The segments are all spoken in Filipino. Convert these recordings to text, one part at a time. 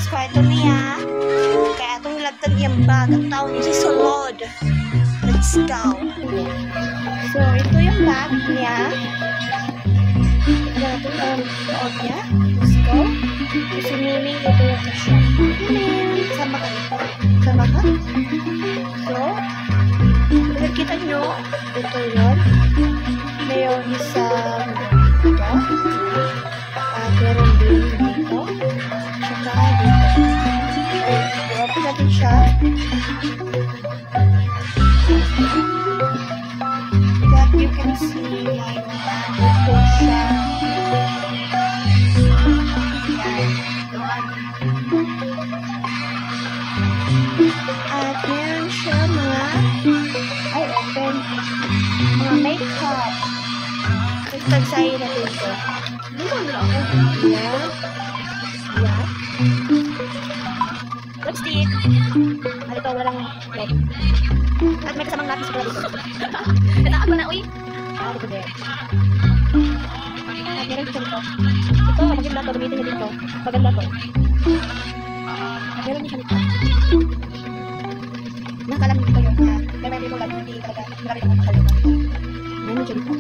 Next kwarto niya. Kaya itong lagtag yung bag. Ang tao niya si Solod. Let's go. So, ito yung bag niya. Ito yung loob niya. Let's go. Si Miming, ito yung kasya. Sama ka. Sama ka. So, kita nyo, ito yun. Mayroon isang dito. Meron din dito. Tsaka dito. I-open natin siya. That you can see ito siya. At meron siya mga open mga makeup. Tagsayin natin ito. Yan. Yan. Lipstick. At ito, walang leg. At may kasamang lapis pala dito. Nataan ko na, uy. Ito din. At meron siya dito. Ito, maganda ito. Gamitin niya dito. Maganda ito. At meron niya siya dito. Nakalam dito yun. Meron dito lang. Hindi talaga. Marami akong nakalimutan. Meron siya dito.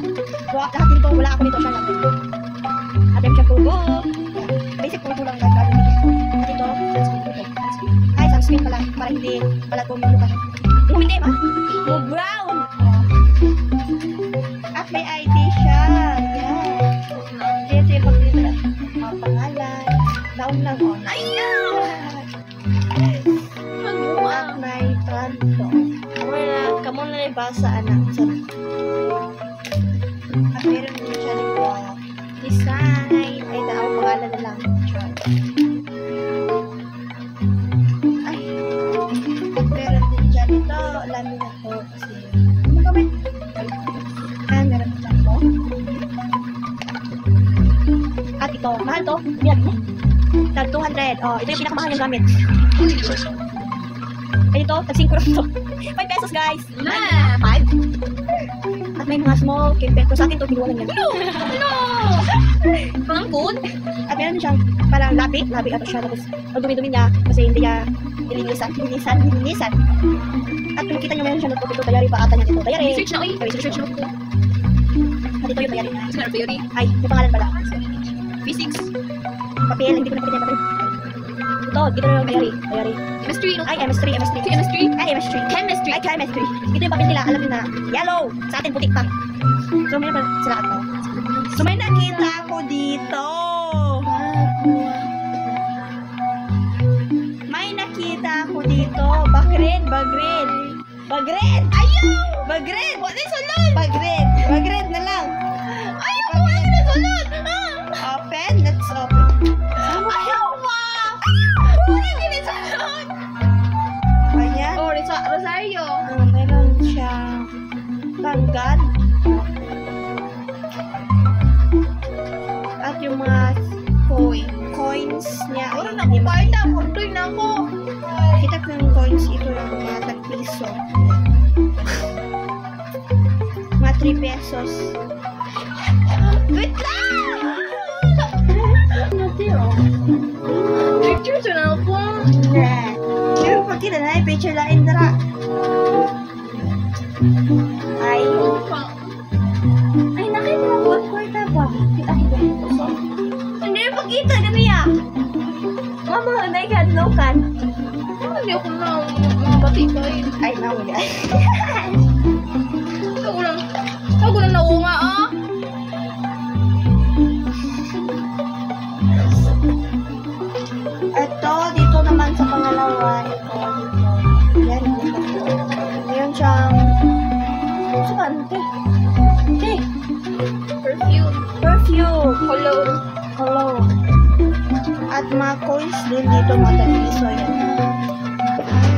Lahat dito, wala ako dito. Siya lang dito. At meron siya tubo. Basic tubo lang. Dito, ay, sunscreen pala. Para hindi pala tumilo ka. Hindi ba? Brown. At may ID siya. Yan. Dito yung pag-dito lang. Mga pangalan. Down lang. Ayan! At may kanto. Kamu na nabasa, anak. At meron din siya nito. Design. Ay, daaw, pangalan na lang. Ay. At meron din siya nito. Lamin na to. Kasi, ano gawin? Ah, meron din siya nito. At ito, mahal to. Yan. Tag 200. Oh, ito yung pinakamahal yung gamit. Ay, ito, tag 5 to. 5 pesos, guys. 5. At may mga small cake. Pero sa akin ito, binuwalan yan. No! Pangangkot? At meron siyang parang labi. Labi ata siya. Tapos, ang dumi-dumi niya. Kasi hindi niya nilinisan. At kung kita niyo meron siya nito. Ito, dayari pa ata niya dito. Dayari. Research na, oy. Research na. At ito yung dayari. Ay, may pangalan pala. Physics. Papel, hindi ko nakita niya papel. Ito, dito na yung dayari. Chemistry. Ay, chemistry. Ay, chemistry. Ito yung papel nila. Alam niyo na. Yellow. Sa atin, putik pa. So, may naman sila ito. So, may nakita ako dito. May nakita ako dito. Bagred. Ayaw! Bagred. What is sulod? Bagred na lang. Ayaw! What is sulod? Open. Let's open. Ayaw ba? What is sulod? Ayan. Oh, Rosario. Meron siyang tanggad. At yung mga coins niya. Ay, nakuparta. Puntoy na ako. Kita ko yung coins. Ito lang mga tag-piso. Mga 3 pesos. Wait lang! Picture siya na ako. Pero pagkita na yung picture lain dara. Ay, nakita mo po. Kwarta pa. Kita ko ba? Hindi na pagkita. Gamiya. Mama, naikadlokan. Hindi ako na mga batikay. Ay, nawala. Ako lang naunga, ah. Ito, dito naman sa pangalawa. Ito, dito. Yan, dito. Ngayon siyang... Saan? Okay. Perfume. Cologne. At mga coins din dito, mga tag-piso yan.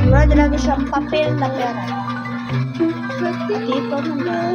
Meron talaga siyang papel na pera. Dito naman.